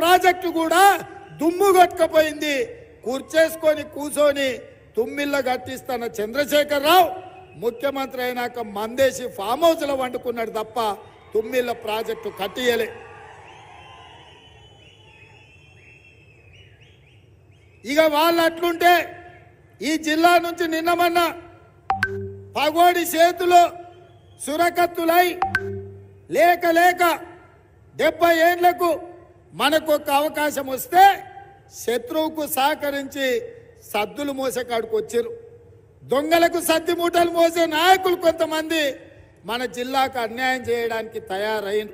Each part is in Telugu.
ప్రాజెక్టు కూడా దుమ్ము కొట్టుకుపోయింది. కూర్చేసుకొని కూర్చొని తుమ్మిళ్ళ కట్టిస్తున్న చంద్రశేఖరరావు ముఖ్యమంత్రి అయినాక మందేసి ఫామ్ హౌస్లో వండుకున్నాడు తప్ప తుమ్మిళ్ళ ప్రాజెక్టు కట్టియలే. ఇక వాళ్ళు అట్లుంటే ఈ జిల్లా నుంచి నిన్నమన్న పగోడి చేతులు సురకత్తులై లేక లేక 70 ఏళ్లకు మనకు ఒక అవకాశం వస్తే శత్రువుకు సహకరించి సద్దులు మోసే కాడికి వచ్చారు. దొంగలకు సద్ది మూటలు మోసే నాయకులు కొంతమంది మన జిల్లాకు అన్యాయం చేయడానికి తయారైన.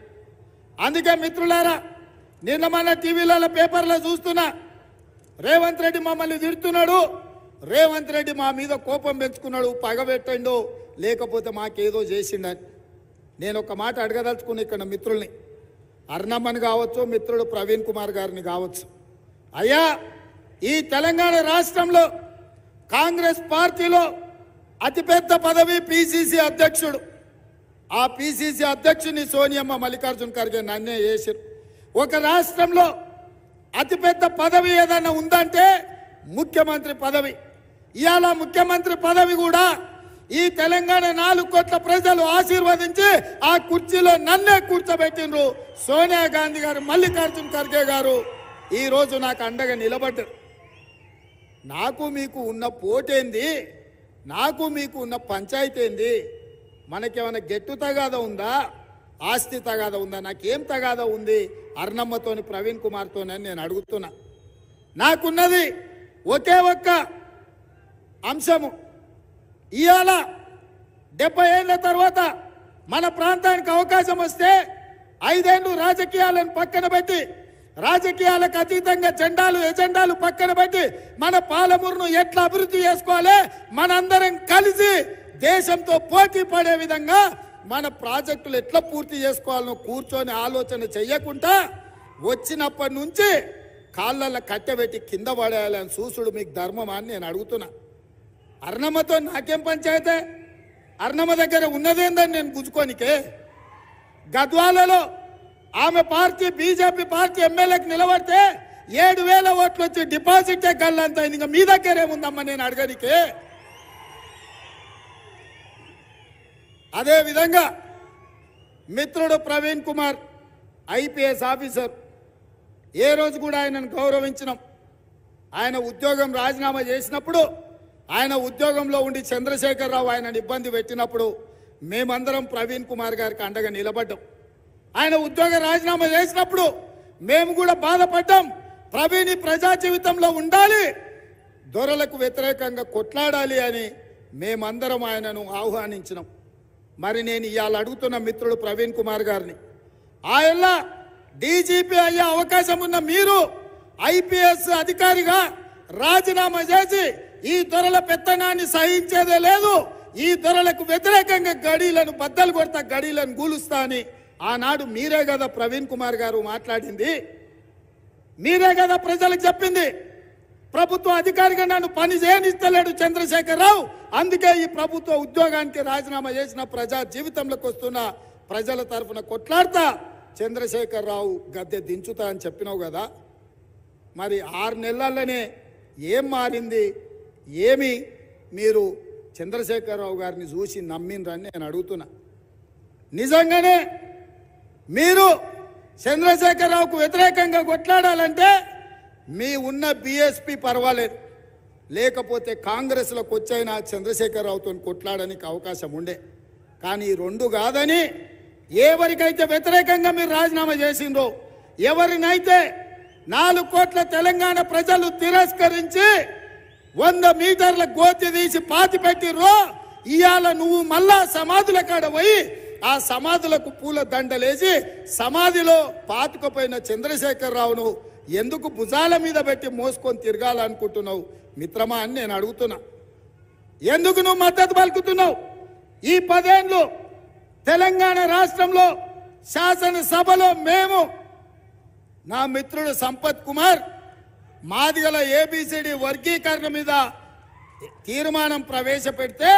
అందుకే మిత్రులారా, నిన్న మన టీవీలలో పేపర్లో చూస్తున్నా, రేవంత్ రెడ్డి మమ్మల్ని తిడుతున్నాడు, రేవంత్ రెడ్డి మా మీద కోపం పెంచుకున్నాడు, పగబెట్టండు, లేకపోతే మాకేదో చేసిండని. నేను ఒక మాట అడగదలుచుకుని ఇక్కడ మిత్రుల్ని, అర్ణమ్మని కావచ్చు, మిత్రుడు ప్రవీణ్ కుమార్ గారిని కావచ్చు, అయ్యా ఈ తెలంగాణ రాష్ట్రంలో కాంగ్రెస్ పార్టీలో అతిపెద్ద పదవి పిసిసి అధ్యక్షుడు. ఆ పిసిసి అధ్యక్షుని సోనియమ్మ మల్లికార్జున్ ఖర్గే నన్నే చేశారు. ఒక రాష్ట్రంలో అతిపెద్ద పదవి ఏదైనా ఉందంటే ముఖ్యమంత్రి పదవి. ఇవాళ ముఖ్యమంత్రి పదవి కూడా ఈ తెలంగాణ 4 కోట్ల ప్రజలు ఆశీర్వదించి ఆ కుర్చీలో నన్నే కూర్చోబెట్టిండ్రు. సోనియా గాంధీ గారు, మల్లికార్జున్ ఖర్గే గారు ఈ రోజు నాకు అండగా నిలబడ్డారు. నాకు మీకు ఉన్న పోటేంది, నాకు మీకు ఉన్న పంచాయతీ ఏంది? మనకేమైనా గెట్టు తగాదా ఉందా, ఆస్తి తగాదా ఉందా? నాకేం తగాదా ఉంది అర్ణమ్మతోని, ప్రవీణ్ కుమార్తోనని నేను అడుగుతున్నా. నాకున్నది ఒకే ఒక్క అంశము. ఇవాళ 70 ఏళ్ల తర్వాత మన ప్రాంతానికి అవకాశం వస్తే 5 ఏళ్ళు రాజకీయాలను పక్కన పెట్టి, రాజకీయాలకు అతీతంగా జెండాలు ఎజెండాలు పక్కన పెట్టి మన పాలమూరును ఎట్లా అభివృద్ధి చేసుకోవాలి, మనందరం కలిసి దేశంతో పోటీ పడే విధంగా మన ప్రాజెక్టులు ఎట్లా పూర్తి చేసుకోవాలనో కూర్చొని ఆలోచన చెయ్యకుండా వచ్చినప్పటి నుంచి కాళ్ళల్లో కట్టెబెట్టి కింద పడేయాలని చూసుడు మీకు ధర్మమా అని నేను అడుగుతున్నా. అర్ణమ్మతో నాకేం పంచాయతే? అర్ణమ్మ దగ్గర ఉన్నదేందని నేను గుంజుకోనికే. గద్వాలలో ఆమె పార్టీ బీజేపీ పార్టీ ఎమ్మెల్యేకి నిలబడితే 7,000 ఓట్లు వచ్చి డిపాజిటే గల్లంత అయింది. ఇంకా మీ దగ్గర ఏముందమ్మా నేను అడగనికే. అదే విధంగా మిత్రుడు ప్రవీణ్ కుమార్ ఐపీఎస్ ఆఫీసర్, ఏ రోజు కూడా ఆయనను గౌరవించినాం. ఆయన ఉద్యోగం రాజీనామా చేసినప్పుడు, ఆయన ఉద్యోగంలో ఉండి చంద్రశేఖరరావు ఆయనను ఇబ్బంది పెట్టినప్పుడు మేమందరం ప్రవీణ్ కుమార్ గారికి అండగా నిలబడ్డాం. ఆయన ఉద్యోగ రాజీనామా చేసినప్పుడు మేము కూడా బాధపడ్డాం. ప్రవీణ్ ప్రజా జీవితంలో ఉండాలి, దొరలకు వ్యతిరేకంగా కొట్లాడాలి అని మేమందరం ఆయనను ఆహ్వానించినాం. మరి నేను ఇవాళ అడుగుతున్న మిత్రుడు ప్రవీణ్ కుమార్ గారిని, ఆయన డీజీపీ అయ్యే అవకాశం ఉన్న మీరు ఐపీఎస్ అధికారిగా రాజీనామా చేసి ఈ దొరల పెత్తనాన్ని సహించేదే లేదు, ఈ దొరలకు వ్యతిరేకంగా గడీలను బద్దలు కొడతా, గడీలను గూలుస్తా అని ఆనాడు మీరే కదా ప్రవీణ్ కుమార్ గారు మాట్లాడింది, మీరే కదా ప్రజలకు చెప్పింది. ప్రభుత్వ అధికారిగా నన్ను పని చేయనిస్తలేడు చంద్రశేఖరరావు, అందుకే ఈ ప్రభుత్వ ఉద్యోగానికి రాజీనామా చేసిన ప్రజా జీవితంలోకి వస్తున్న ప్రజల తరఫున కొట్లాడతా చంద్రశేఖరరావు గద్దె దించుతా అని చెప్పినావు కదా. మరి 6 నెలల్లోనే ఏం మారింది? ఏమి మీరు చంద్రశేఖరరావు గారిని చూసి నమ్మిండ్రని నేను అడుగుతున్నా. నిజంగానే మీరు చంద్రశేఖరరావుకు వ్యతిరేకంగా కొట్లాడాలంటే మీ ఉన్న బీఎస్పీ పర్వాలేదు, లేకపోతే కాంగ్రెస్లోకి వచ్చైనా చంద్రశేఖరరావుతో కొట్లాడడానికి అవకాశం ఉండే. కానీ ఈ 2 కాదని ఎవరికైతే వ్యతిరేకంగా మీరు రాజీనామా చేసిండ్రో, ఎవరినైతే 4 కోట్ల తెలంగాణ ప్రజలు తిరస్కరించి 100 మీటర్ల గోతి తీసి పాతి పెట్టిర్రో, ఇవాళ నువ్వు మళ్ళా సమాధుల కాడ పోయి ఆ సమాధులకు పూల దండలేసి సమాధిలో పాతుకుపోయిన చంద్రశేఖరరావును ఎందుకు భుజాల మీద పెట్టి మోసుకొని తిరగాలనుకుంటున్నావు మిత్రమా అని నేను అడుగుతున్నా. ఎందుకు నువ్వు మద్దతు పలుకుతున్నావు? ఈ 10 ఏళ్ళు తెలంగాణ రాష్ట్రంలో శాసనసభలో మేము, నా మిత్రుడు సంపత్ కుమార్ మాదిగల ఏబిసిడి వర్గీకరణ మీద తీర్మానం ప్రవేశపెడితే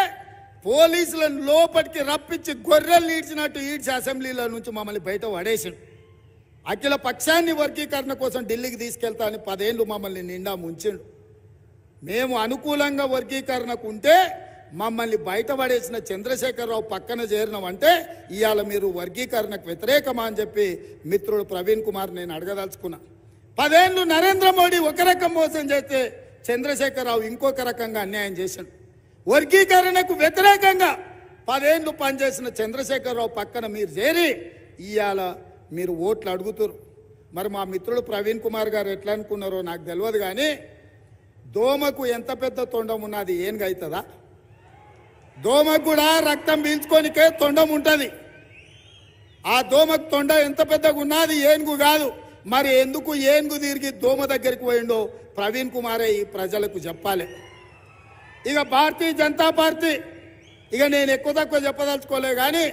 పోలీసులను లోపలికి రప్పించి గొర్రెలు ఈడ్చినట్టు ఈడ్చి అసెంబ్లీలో నుంచి మమ్మల్ని బయట పడేసాడు. అఖిల పక్షాన్ని వర్గీకరణ కోసం ఢిల్లీకి తీసుకెళ్తా అని 10 ఏళ్ళు మమ్మల్ని నిండా ముంచిండు. మేము అనుకూలంగా వర్గీకరణకు ఉంటే మమ్మల్ని బయటపడేసిన చంద్రశేఖరరావు పక్కన చేరినామంటే ఇవాళ మీరు వర్గీకరణకు వ్యతిరేకమా అని చెప్పి మిత్రుడు ప్రవీణ్ కుమార్ నేను అడగదలుచుకున్నా. 10 ఏళ్ళు నరేంద్ర మోడీ ఒక రకం మోసం చేస్తే చంద్రశేఖరరావు ఇంకొక రకంగా అన్యాయం చేశాడు. వర్గీకరణకు వ్యతిరేకంగా 10 ఏళ్ళు పనిచేసిన చంద్రశేఖరరావు పక్కన మీరు చేరి ఇవాళ మీరు ఓట్లు అడుగుతారు. మరి మా మిత్రుడు ప్రవీణ్ కుమార్ గారు ఎట్లా అనుకున్నారో నాకు తెలియదు, కానీ దోమకు ఎంత పెద్ద తొండం ఉన్నది ఏనుగు అవుతుందా? దోమకు కూడా రక్తం పీల్చుకోనికే తొండం ఉంటుంది. ఆ దోమకు తొండ ఎంత పెద్దగా ఉన్నది ఏనుగు కాదు. మరి ఎందుకు ఏనుగు తిరిగి దోమ దగ్గరికి పోయిండో ప్రవీణ్ కుమారే ఈ ప్రజలకు చెప్పాలి. ఇక భారతీయ జనతా పార్టీ ఇక నేను ఎక్కువ తక్కువ చెప్పదలుచుకోలే, కానీ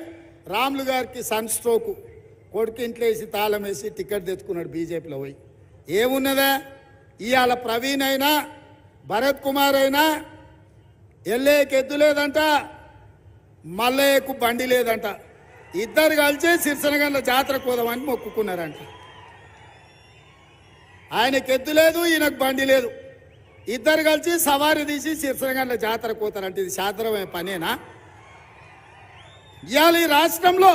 రాములు గారికి సన్ స్ట్రోకు, కొడుకు ఇంట్లో వేసి తాళం వేసి టికెట్ తెచ్చుకున్నాడు బీజేపీలో పోయి. ఏమున్నదా ఇవాళ ప్రవీణ్ అయినా భరత్ కుమార్ అయినా ఎల్లేకి ఎద్దు లేదంట, మల్లయ్యకు బండి లేదంట. ఇద్దరు కలిసి సిరిసనగండ్ల జాతరకు పోదామని మొక్కుకున్నారంట. ఆయనకు ఎద్దు లేదు, ఈయనకు బండి లేదు. ఇద్దరు కలిసి సవారి తీసి సిరిసనగండ్ల జాతరకు పోతారంట. ఇది శాస్త్రమైన పనేనా? ఇవాళ ఈ రాష్ట్రంలో